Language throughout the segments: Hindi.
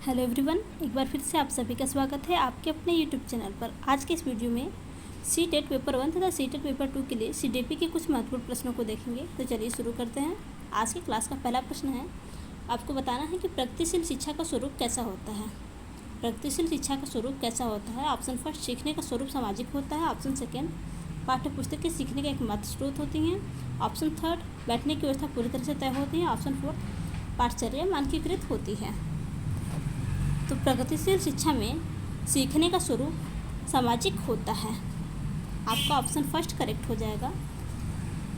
हेलो एवरीवन, एक बार फिर से आप सभी का स्वागत है आपके अपने यूट्यूब चैनल पर। आज के इस वीडियो में सीटेट पेपर 1 तथा सीटेट पेपर 2 के लिए सीडीपी के कुछ महत्वपूर्ण प्रश्नों को देखेंगे। तो चलिए शुरू करते हैं। आज की क्लास का पहला प्रश्न है, आपको बताना है कि प्रगतिशील शिक्षा का स्वरूप कैसा होता है। प्रगतिशील शिक्षा का स्वरूप कैसा होता है? ऑप्शन फर्स्ट, सीखने का स्वरूप सामाजिक होता है। ऑप्शन सेकेंड, पाठ्य पुस्तकें सीखने का एकमात्र स्रोत होती हैं। ऑप्शन थर्ड, बैठने की व्यवस्था पूरी तरह से तय होती है। ऑप्शन फोर्थ, पाठचर्या मानकीकृत होती है। तो प्रगतिशील शिक्षा में सीखने का स्वरूप सामाजिक होता है। आपका ऑप्शन फर्स्ट करेक्ट हो जाएगा।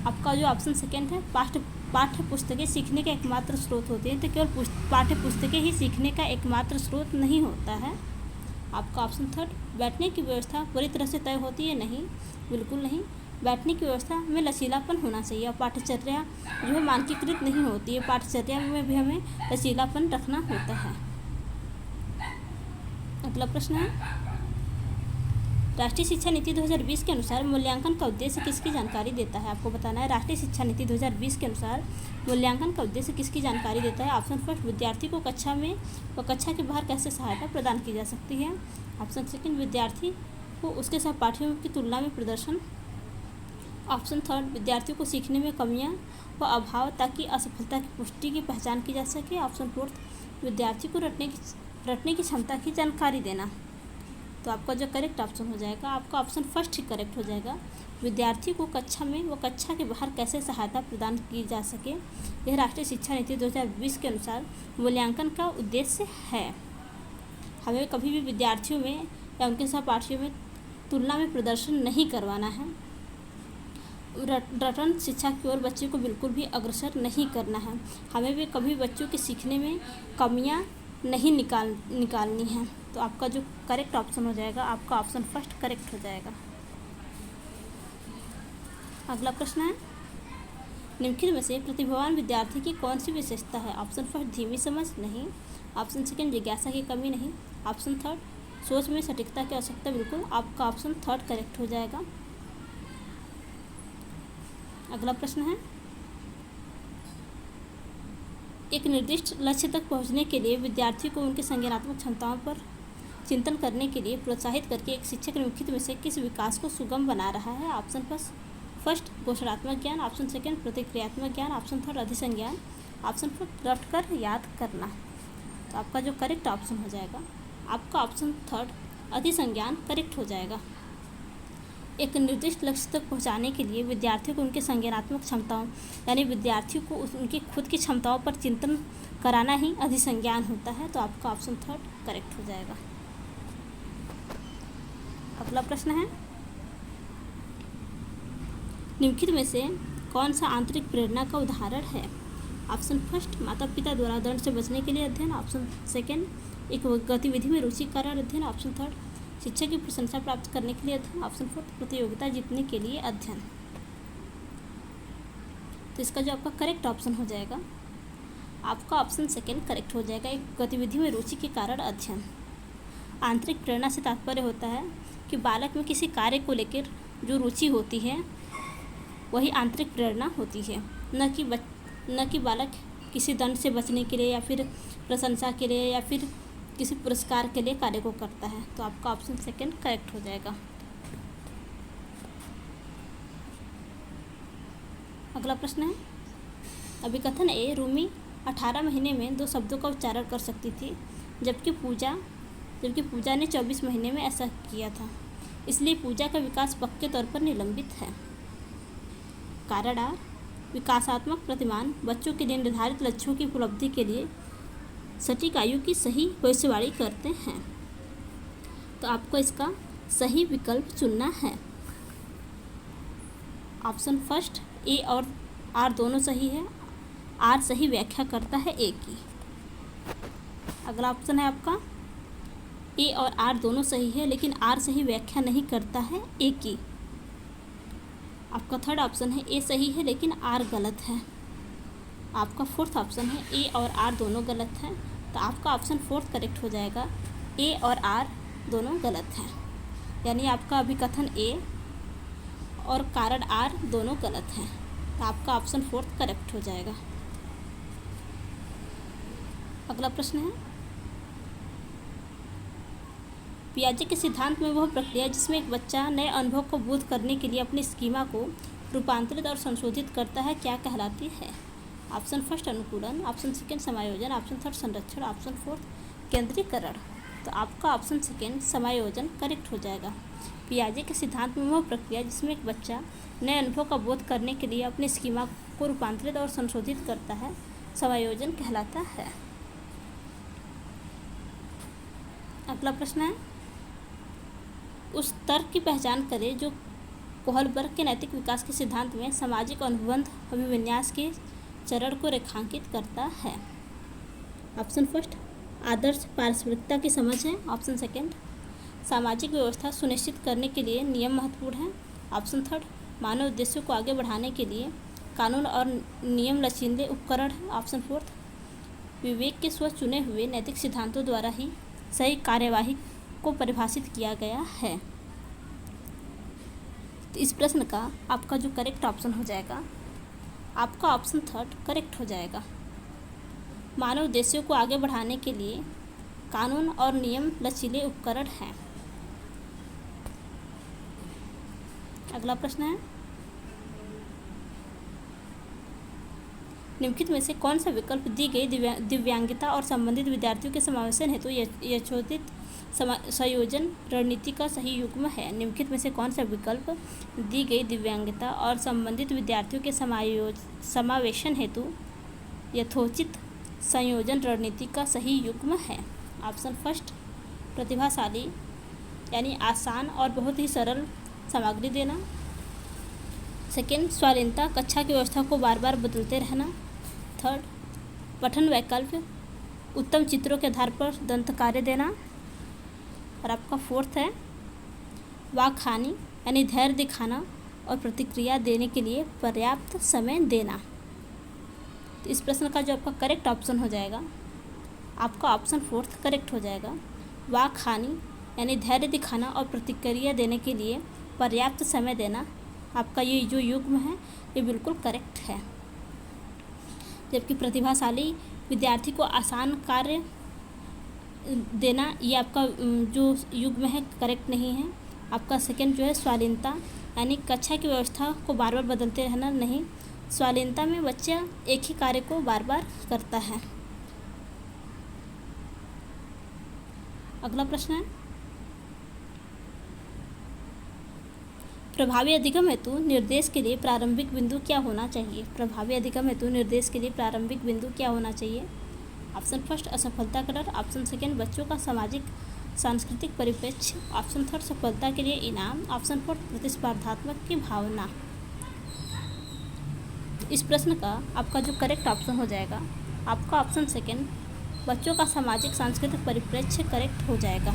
आपका जो ऑप्शन सेकेंड है, पाठ्य पुस्तकें सीखने का एकमात्र स्रोत होती है, तो केवल पाठ्य पुस्तकें ही सीखने का एकमात्र स्रोत नहीं होता है। आपका ऑप्शन थर्ड, बैठने की व्यवस्था पूरी तरह से तय होती है। नहीं, बिल्कुल नहीं। बैठने की व्यवस्था में लचीलापन होना चाहिए और पाठ्यचर्या जो है मानकीकृत नहीं होती है। पाठ्यचर्या में भी हमें लचीलापन रखना होता है। अगला प्रश्न है, राष्ट्रीय शिक्षा नीति 2020 के अनुसार मूल्यांकन का उद्देश्य किसकी जानकारी देता है? आपको बताना है राष्ट्रीय शिक्षा नीति 2020 के अनुसार मूल्यांकन का उद्देश्य किसकी जानकारी देता है। ऑप्शन फर्स्ट, विद्यार्थी को कक्षा में व कक्षा के बाहर कैसे सहायता प्रदान की जा सकती है। ऑप्शन सेकंड, विद्यार्थी को उसके सहपाठियों की तुलना में प्रदर्शन। ऑप्शन थर्ड, विद्यार्थियों को सीखने में कमियाँ व अभाव ताकि असफलता की पुष्टि की पहचान की जा सके। ऑप्शन फोर्थ, विद्यार्थी को रटने की क्षमता की जानकारी देना। तो आपका जो करेक्ट ऑप्शन हो जाएगा, आपका ऑप्शन फर्स्ट ही करेक्ट हो जाएगा। विद्यार्थी को कक्षा में व कक्षा के बाहर कैसे सहायता प्रदान की जा सके, यह राष्ट्रीय शिक्षा नीति 2020 के अनुसार मूल्यांकन का उद्देश्य है। हमें कभी भी विद्यार्थियों में या उनके सहपाठियों में तुलना में प्रदर्शन नहीं करवाना है। रटन शिक्षा की ओर बच्चे को बिल्कुल भी अग्रसर नहीं करना है। हमें भी कभी बच्चों के सीखने में कमियां नहीं निकालनी है। तो आपका जो करेक्ट ऑप्शन हो जाएगा, आपका ऑप्शन फर्स्ट करेक्ट हो जाएगा। अगला प्रश्न है, निम्नलिखित में से प्रतिभावान विद्यार्थी की कौन सी विशेषता है? ऑप्शन फर्स्ट, धीमी समझ। नहीं। ऑप्शन सेकंड, जिज्ञासा की कमी। नहीं। ऑप्शन थर्ड, सोच में सटीकता की आवश्यकता। बिल्कुल, आपका ऑप्शन थर्ड करेक्ट हो जाएगा। अगला प्रश्न है, एक निर्दिष्ट लक्ष्य तक पहुंचने के लिए विद्यार्थी को उनके संज्ञानात्मक क्षमताओं पर चिंतन करने के लिए प्रोत्साहित करके एक शिक्षक निम्नलिखित में से किस विकास को सुगम बना रहा है? ऑप्शन फर्स्ट, घोषणात्मक ज्ञान। ऑप्शन सेकंड, प्रतिक्रियात्मक ज्ञान। ऑप्शन थर्ड, अधिसंज्ञान। ऑप्शन फोर्थ, रट कर याद करना। तो आपका जो करेक्ट ऑप्शन हो जाएगा, आपका ऑप्शन थर्ड, अधिसंज्ञान करेक्ट हो जाएगा। एक निर्दिष्ट लक्ष्य तक पहुंचाने के लिए विद्यार्थियों को उनके संज्ञानात्मक क्षमताओं यानी विद्यार्थियों को उनकी खुद की क्षमताओं पर चिंतन कराना ही अधिसंज्ञान होता है। तो आपका ऑप्शन थर्ड करेक्ट हो जाएगा। अगला प्रश्न है, निम्नलिखित में से कौन सा आंतरिक प्रेरणा का उदाहरण है? ऑप्शन फर्स्ट, माता पिता द्वारा दंड से बचने के लिए अध्ययन। ऑप्शन सेकेंड, एक गतिविधि में रुचि कारण अध्ययन। ऑप्शन थर्ड, शिक्षा की प्रशंसा प्राप्त करने के लिए अध्ययन। ऑप्शन फोर्थ, प्रतियोगिता जीतने के लिए अध्ययन। तो इसका जो आपका करेक्ट ऑप्शन हो जाएगा, आपका ऑप्शन सेकेंड करेक्ट हो जाएगा। एक गतिविधि में रुचि के कारण अध्ययन। आंतरिक प्रेरणा से तात्पर्य होता है कि बालक में किसी कार्य को लेकर जो रुचि होती है वही आंतरिक प्रेरणा होती है, न कि बालक किसी दंड से बचने के लिए या फिर प्रशंसा के लिए या फिर किसी पुरस्कार के लिए कार्य को करता है। तो आपका ऑप्शन सेकंड करेक्ट हो जाएगा। अगला प्रश्न है, अभिकथन ए, रूमी 18 महीने में 2 शब्दों का उच्चारण कर सकती थी, जबकि पूजा ने 24 महीने में ऐसा किया था, इसलिए पूजा का विकास पक्के तौर पर निलंबित है। कारण आर, विकासात्मक प्रतिमान बच्चों के लिए निर्धारित लक्ष्यों की उपलब्धि के लिए सटीक आयु की सही भविष्यवाणी करते हैं। तो आपको इसका सही विकल्प चुनना है। ऑप्शन फर्स्ट, ए और आर दोनों सही है। आर सही व्याख्या करता है ए की। अगला ऑप्शन है आपका, ए और आर दोनों सही है लेकिन आर सही व्याख्या नहीं करता है ए की। आपका थर्ड ऑप्शन है, ए सही है लेकिन आर गलत है। आपका फोर्थ ऑप्शन है, ए और आर दोनों गलत हैं। तो आपका ऑप्शन फोर्थ करेक्ट हो जाएगा, ए और आर दोनों गलत हैं। यानी आपका अभिकथन ए और कारण आर दोनों गलत हैं। तो आपका ऑप्शन फोर्थ करेक्ट हो जाएगा। अगला प्रश्न है, पियाजे के सिद्धांत में वह प्रक्रिया जिसमें एक बच्चा नए अनुभव को बोध करने के लिए अपनी स्कीमा को रूपांतरित और संशोधित करता है क्या कहलाती है? ऑप्शन फर्स्ट अनुकूलन, ऑप्शन सेकेंड समायोजन, ऑप्शन थर्ड संरक्षण, ऑप्शन फोर्थ केंद्रीकरण। तो आपका ऑप्शन सेकेंड समायोजन करेक्ट हो जाएगा। पियाजे के सिद्धांत में वह प्रक्रिया जिसमें एक बच्चा नए अनुभव का बोध करने के लिए अपनी स्कीमा को रूपांतरित और संशोधित करता है समायोजन कहलाता है। अगला प्रश्न है, उस तर्क की पहचान करें जो कोहलबर्ग के नैतिक विकास के सिद्धांत में सामाजिक अनुबंध अभिविन्यास के चरण को रेखांकित करता है। ऑप्शन फर्स्ट आदर्श पारस्परिकता की समझ है, ऑप्शन सेकेंड सामाजिक व्यवस्था सुनिश्चित करने के लिए नियम महत्वपूर्ण है, ऑप्शन थर्ड मानव उद्देश्यों को आगे बढ़ाने के लिए कानून और नियम लचीले उपकरण है, ऑप्शन फोर्थ विवेक के स्व चुने हुए नैतिक सिद्धांतों द्वारा ही सही कार्यवाही को परिभाषित किया गया है। तो इस प्रश्न का आपका जो करेक्ट ऑप्शन हो जाएगा, आपका ऑप्शन थर्ड करेक्ट हो जाएगा। मानव उद्देश्यों को आगे बढ़ाने के लिए कानून और नियम लचीले उपकरण हैं। अगला प्रश्न है, निम्नलिखित में से कौन सा विकल्प दी गई दिव्यांगता और संबंधित विद्यार्थियों के समावेशन हेतु यथोचित संयोजन रणनीति का सही युग्म है? निम्नलिखित में से कौन सा विकल्प दी गई दिव्यांगता और संबंधित विद्यार्थियों के समावेशन हेतु यथोचित संयोजन रणनीति का सही युग्म है? ऑप्शन फर्स्ट प्रतिभाशाली यानी आसान और बहुत ही सरल सामग्री देना, सेकेंड स्वाधीनता कक्षा की व्यवस्था को बार बार बदलते रहना, थर्ड पठन वैकल्पिक उत्तम चित्रों के आधार पर दंतकार्य देना, और आपका फोर्थ है वाकहानी यानी धैर्य दिखाना और प्रतिक्रिया देने के लिए पर्याप्त समय देना। तो इस प्रश्न का जो आपका करेक्ट ऑप्शन हो जाएगा, आपका ऑप्शन फोर्थ करेक्ट हो जाएगा। वाकहानी यानी धैर्य दिखाना और प्रतिक्रिया देने के लिए पर्याप्त समय देना, आपका ये जो युग्म है ये बिल्कुल करेक्ट है। जबकि प्रतिभाशाली विद्यार्थी को आसान कार्य देना, ये आपका जो युग्म है करेक्ट नहीं है। आपका सेकंड जो है स्वाधीनता यानी कक्षा की व्यवस्था को बार बार बदलते रहना, नहीं, स्वाधीनता में बच्चा एक ही कार्य को बार बार करता है। अगला प्रश्न है, प्रभावी अधिगम हेतु निर्देश के लिए प्रारंभिक बिंदु क्या होना चाहिए? प्रभावी अधिगम हेतु निर्देश के लिए प्रारंभिक बिंदु क्या होना चाहिए? ऑप्शन फर्स्ट असफलता का डर, ऑप्शन सेकेंड बच्चों का सामाजिक सांस्कृतिक परिप्रेक्ष्य, ऑप्शन थर्ड सफलता के लिए इनाम, ऑप्शन फोर्थ प्रतिस्पर्धात्मक की भावना। इस प्रश्न का आपका जो करेक्ट ऑप्शन हो जाएगा, आपका ऑप्शन सेकेंड बच्चों का सामाजिक सांस्कृतिक परिप्रेक्ष्य करेक्ट हो जाएगा।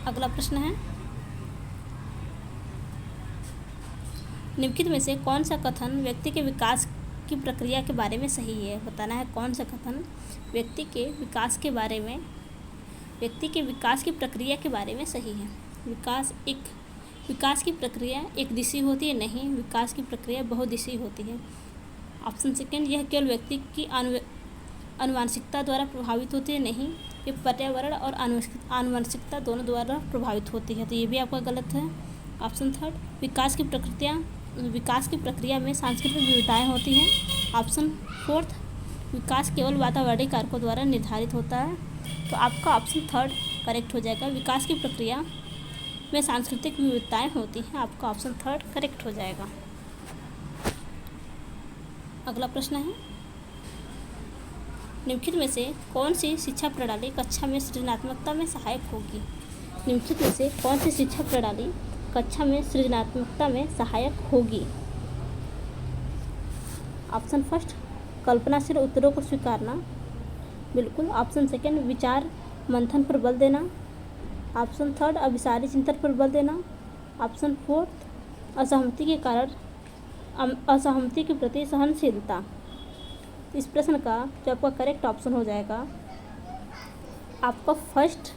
अगला प्रश्न है, निम्नलिखित में से कौन सा कथन व्यक्ति के विकास की प्रक्रिया के बारे में सही है? बताना है कौन सा कथन व्यक्ति के विकास के बारे में, व्यक्ति के विकास की प्रक्रिया के बारे में सही है। विकास की प्रक्रिया एक दिशी होती है, नहीं, विकास की प्रक्रिया बहुदिशी होती है। ऑप्शन सेकेंड यह केवल व्यक्ति की आनुवंशिकता द्वारा प्रभावित होती है, नहीं, ये पर्यावरण और आनुवंशिकता दोनों द्वारा प्रभावित होती है, तो ये भी आपका गलत है। ऑप्शन थर्ड विकास की प्रक्रिया में सांस्कृतिक विविधताएं होती हैं। ऑप्शन फोर्थ विकास केवल वातावरणीय कारकों द्वारा निर्धारित होता है। तो आपका ऑप्शन थर्ड करेक्ट हो जाएगा, विकास की प्रक्रिया में सांस्कृतिक विविधताएं होती हैं, आपका ऑप्शन थर्ड करेक्ट हो जाएगा। अगला प्रश्न है, निम्नलिखित में से कौन सी शिक्षा प्रणाली कक्षा में सृजनात्मकता में सहायक होगी? निम्नलिखित में से कौन सी शिक्षा प्रणाली कक्षा में सृजनात्मकता में सहायक होगी? ऑप्शन फर्स्ट कल्पनाशील उत्तरों को स्वीकारना, बिल्कुल। ऑप्शन सेकेंड विचार मंथन पर बल देना, ऑप्शन थर्ड अभिसारी चिंतन पर बल देना, ऑप्शन फोर्थ असहमति के कारण असहमति के प्रति सहनशीलता। इस प्रश्न का जो आपका करेक्ट ऑप्शन हो जाएगा, आपका फर्स्ट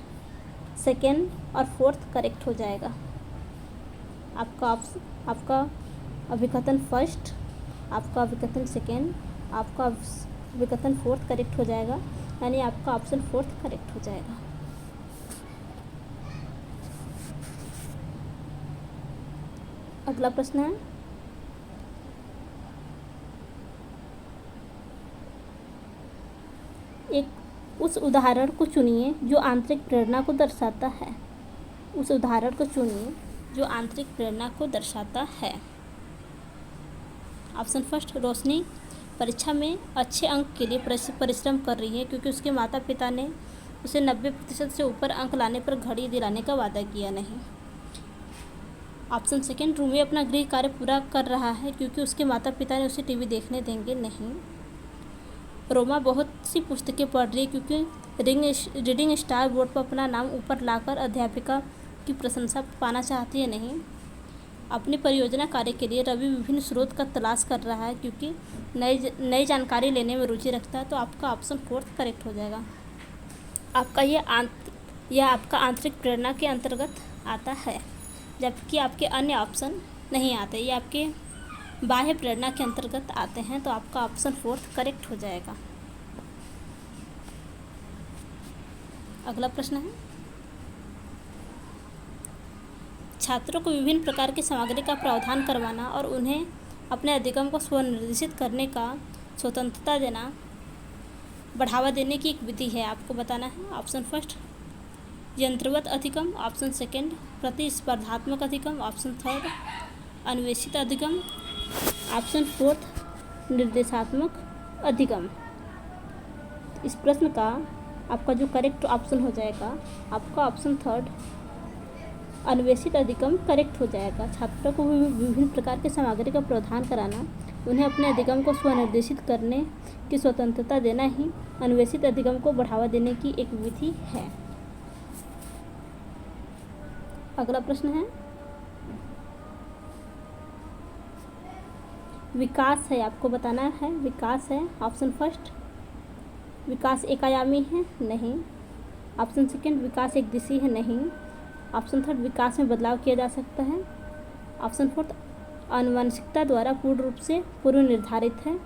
सेकेंड और फोर्थ करेक्ट हो जाएगा। आपका अभिकथन फर्स्ट, आपका अभिकथन सेकेंड, आपका अभिकथन फोर्थ करेक्ट हो जाएगा। यानी आपका ऑप्शन 4 करेक्ट हो जाएगा। अगला प्रश्न है, एक उस उदाहरण को चुनिए जो आंतरिक प्रेरणा को दर्शाता है। उस उदाहरण को चुनिए जो आंतरिक प्रेरणा को दर्शाता है। ऑप्शन फर्स्ट, रोशनी परीक्षा में अच्छे अंक के लिए परिश्रम कर रही है क्योंकि उसके माता पिता ने उसे 90% से ऊपर अंक लाने पर घड़ी दिलाने का वादा किया नहीं। ऑप्शन सेकेंड, रूमी अपना गृह कार्य पूरा कर रहा है क्योंकि उसके माता पिता ने उसे टीवी देखने देंगे नहीं। रोमा बहुत सी पुस्तकें पढ़ रही है क्योंकि रीडिंग स्टार बोर्ड पर अपना नाम ऊपर लाकर अध्यापिका की प्रशंसा पाना चाहती है नहीं। अपनी परियोजना कार्य के लिए रवि विभिन्न स्रोत का तलाश कर रहा है क्योंकि नई जानकारी लेने में रुचि रखता है। तो आपका ऑप्शन 4 करेक्ट हो जाएगा। आपका यह आपका आंतरिक प्रेरणा के अंतर्गत आता है, जबकि आपके अन्य ऑप्शन नहीं आते, ये आपके बाह्य प्रेरणा के अंतर्गत आते हैं। तो आपका ऑप्शन 4 करेक्ट हो जाएगा। अगला प्रश्न है, छात्रों को विभिन्न प्रकार की सामग्री का प्रावधान करवाना और उन्हें अपने अधिगम को स्वनिर्देशित करने का स्वतंत्रता देना, बढ़ावा देने की एक विधि है, आपको बताना है। ऑप्शन फर्स्ट, यंत्रवत अधिगम। ऑप्शन सेकेंड, प्रतिस्पर्धात्मक अधिगम। ऑप्शन थर्ड, अन्वेषित अधिगम। ऑप्शन फोर्थ, निर्देशात्मक अधिगम। इस प्रश्न का आपका जो करेक्ट ऑप्शन हो जाएगा, आपका ऑप्शन थर्ड, अन्वेषित अधिगम करेक्ट हो जाएगा। छात्रों को विभिन्न प्रकार की सामग्री का प्रावधान कराना, उन्हें अपने अधिगम को स्वनिर्देशित करने की स्वतंत्रता देना ही अन्वेषित अधिगम को बढ़ावा देने की एक विधि है। अगला प्रश्न है, विकास है, आपको बताना है विकास है। ऑप्शन फर्स्ट, विकास एक आयामी है, नहीं। ऑप्शन सेकंड, विकास एक दिशी है, नहीं। ऑप्शन थर्ड, विकास में बदलाव किया जा सकता है। ऑप्शन फोर्थ, आनुवंशिकता द्वारा पूर्ण रूप से पूर्व निर्धारित है।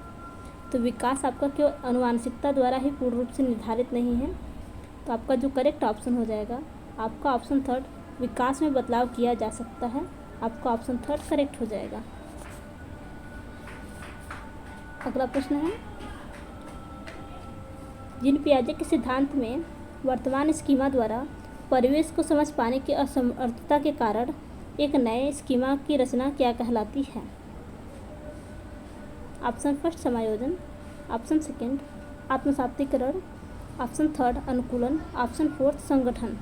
तो विकास आपका क्यों आनुवंशिकता द्वारा ही पूर्ण रूप से निर्धारित नहीं है। तो आपका जो करेक्ट ऑप्शन हो जाएगा, आपका ऑप्शन थर्ड, विकास में बदलाव किया जा सकता है। आपका ऑप्शन थर्ड करेक्ट हो जाएगा। अगला प्रश्न है, जीन पियाजे के सिद्धांत में वर्तमान स्कीमा द्वारा परिवेश को समझ पाने की असमर्थता के कारण एक नए स्कीमा की रचना क्या कहलाती है। ऑप्शन फर्स्ट, समायोजन। ऑप्शन सेकंड, आत्मसातीकरण। ऑप्शन थर्ड, अनुकूलन। ऑप्शन फोर्थ, संगठन।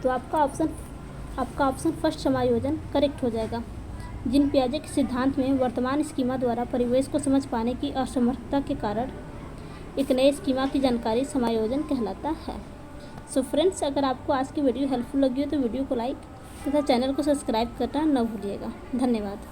तो आपका ऑप्शन फर्स्ट, समायोजन करेक्ट हो जाएगा। जीन पियाजे के सिद्धांत में वर्तमान स्कीमा द्वारा परिवेश को समझ पाने की असमर्थता के कारण एक नए स्कीमा की जानकारी समायोजन कहलाता है। सो फ्रेंड्स, अगर आपको आज की वीडियो हेल्पफुल लगी हो तो वीडियो को लाइक तथा चैनल को सब्सक्राइब करना न भूलिएगा। धन्यवाद।